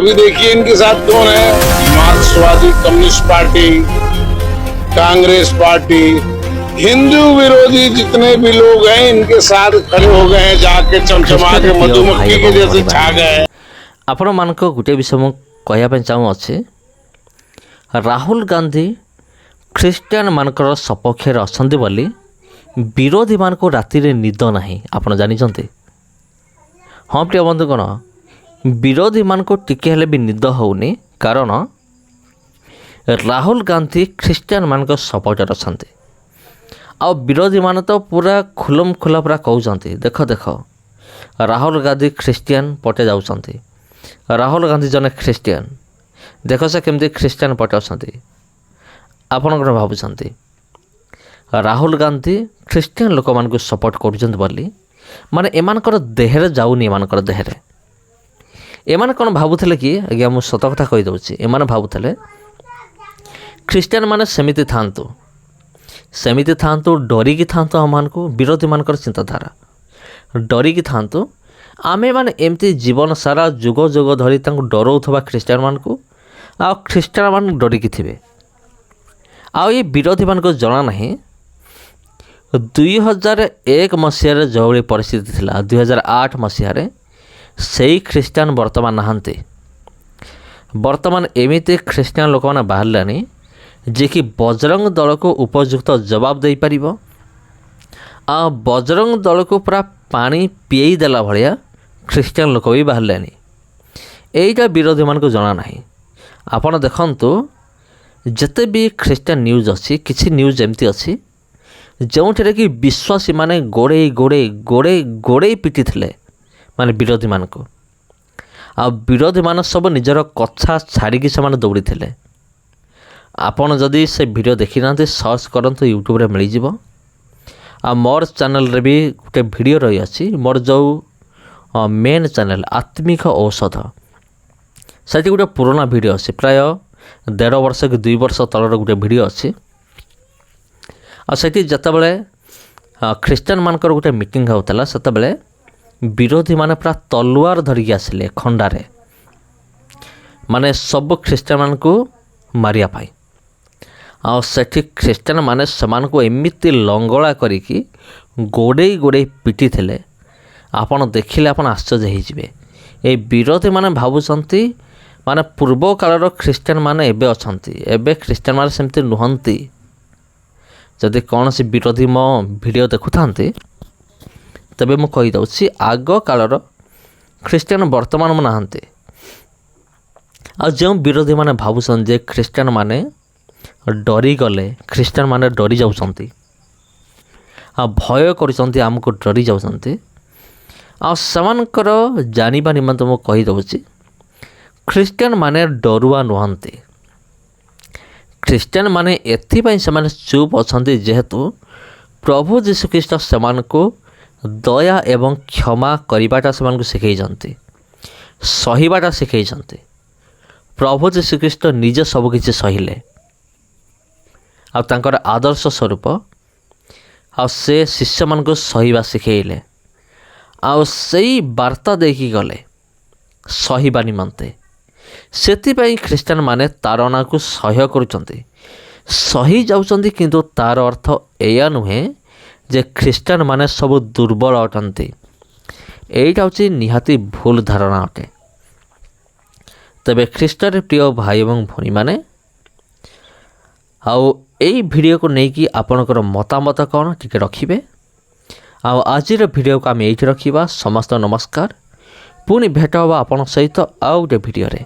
अभी देखिए इनके साथ कौन है, मार्क्सवादी communist party, Congress party, Hindu विरोधी जितने भी लोग हैं इनके साथ खड़े हो गए हैं, जाके चमचमा के मधुमक्खी के जैसे छा गए। आपण मानक गोटे विषय मु कहवाई चाहूँचे, राहुल गांधी ख्रीस्टियान मानकर सपक्ष अच्छा बोली विरोधी मान को राति निद ना आपड़ जानते। हाँ प्रिय बंधुगण, विरोधी मान को टिके हेले भी निद होनी, कारण राहुल गांधी ख्रीस्टियान मान सपोर्ट अच्छा आ विरोधी मान तो पूरा खुलम खुला पूरा कहते देख देख राहुल गांधी ख्रीस्टियान पटे जाऊँच, राहुल गांधी जने ख्रीस्टियान देख से केमती ख्रीस्टियान पटे अच्छा आपण भावुं राहुल गांधी ख्रीस्टियान लोक मान सपोर्ट कर माने एमानकर देहरे जाऊनी, एमानकर देहरे एमाने कौन भावुले कि आज्ञा मुझ सत कथा कहीदे, एमाने भावुले ख्रीस्टियान माने सेमिति थांतु डरिकी थांतु आम को विरोधी मानकर चिंताधारा डरिकी थांतु आमे माने एमती जीवन सारा जुग जुग धरी डराउथबा ख्रीस्टियान मान को आ ख्रीस्टियान मान डरिकी थिबे। आ ये विरोधी मान को जना नहीं 2001 मसीह जो परिस्थिति थिला, 2008 मसीह से ख्रीस्टियान वर्तमान नहांते। वर्तमान एमिति ख्रीस्टियान लोक मैंने बाहर जे कि बजरंग दल को उपयुक्त जवाब दे पारिबो आ बजरंग दल को पूरा पानी पीई देला भलिया ख्रीस्टियान लोक भी बाहर एटा विरोधी मान को जना नहीं। आपण देखंतु जते भी ख्रीस्टियान न्यूज अच्छी, किसी न्यूज एमती अच्छी जो कि विश्वासी माने गोड़े गोड़े गोड़े गोड़े पिटी थिले माने विरोधी मान को, आ विरोधी मान सब निजर कथा छाड़िकी से दौड़ी थिले। आपन जदि से वीडियो देखी ना सर्च करंतु यूट्यूब रे मिल जिवो। आ मोर चैनल रे भी गोटे वीडियो रही अछि, मोर जो मेन चैनल आत्मिक औषध से गोटे पुराना वीडियो अच्छी, प्राय 1.5 वर्ष कि 2 वर्ष तलर गोटे वीडियो अच्छी। आ सेठी जतबेले ख्रीस्टियान मानकर गोटे मीटिंग होता सेतबेले विरोधी माने पूरा तलवार धरिकी आसिले खंडारे, माने सब ख्रीस्टियान मान को मारिया पाई। आ सेठी ख्रीस्टियान माने समान को एमिति लंगड़ा करिकी गोड़े गोड़े पिटी थिले, आपन देखिले आपन आश्चर्य होइजिबे। ए विरोधी माने भाबुचंती माने पूर्व कालर ख्रीस्टियान माने एबे अछंती, एबे ख्रीस्टियान माने सेमति नुहंती। जदि कौन सी विरोधी मो वीडियो देखु थांती तबे मु कहि दउछि आग कालर ख्रीस्टियान वर्तमान में नहांती। आ जो विरोधी माने भाबुसन जे ख्रीस्टियान माने डरी गले, ख्रीस्टियान माने डरी जाउछंती, आ भय करिसंती, आमको डरी जाउछंती। आ समानकर जानिबा निमंत मु कहि दउछि ख्रीस्टियान माने डरुआ नुहंती। ख्रीस्टियान माने एथिपाई से चुप अछंती जेहेतु प्रभु जीशुख्रीष्ट सेमान को दया एवं क्षमा करिबाटा सेमान को शिखैछंती, सहिबाटा शिखैछंती। प्रभु जीशुख्रीष्ट निजे सब किछि सहिले आ तांकर आदर्श स्वरूप आ से शिष्य मान को सहिबा शिखैले आ सेई वार्ता देकी गले सहिबा निमंते। सेतिपाई ख्रीस्टियान माने तारणा को सह्य करुचंती, सही जाउचंती, किंतु तार अर्थ एया नुहे जे ख्रीस्टियान माने सब दुर्बल अटंती। एइटा होची निहाती भूल धारणा अटे। तबे ख्रीष्टर प्रिय भाई एवं भनी माने आउ एई वीडियो को नेकी आपनकर मतामत कौन टिके रखिबे। आउ आजिर वीडियो को आम एइठी रखिबा। समस्त नमस्कार, पुणी भेट हवा आपन सहित आउ गोटे वीडियो रे।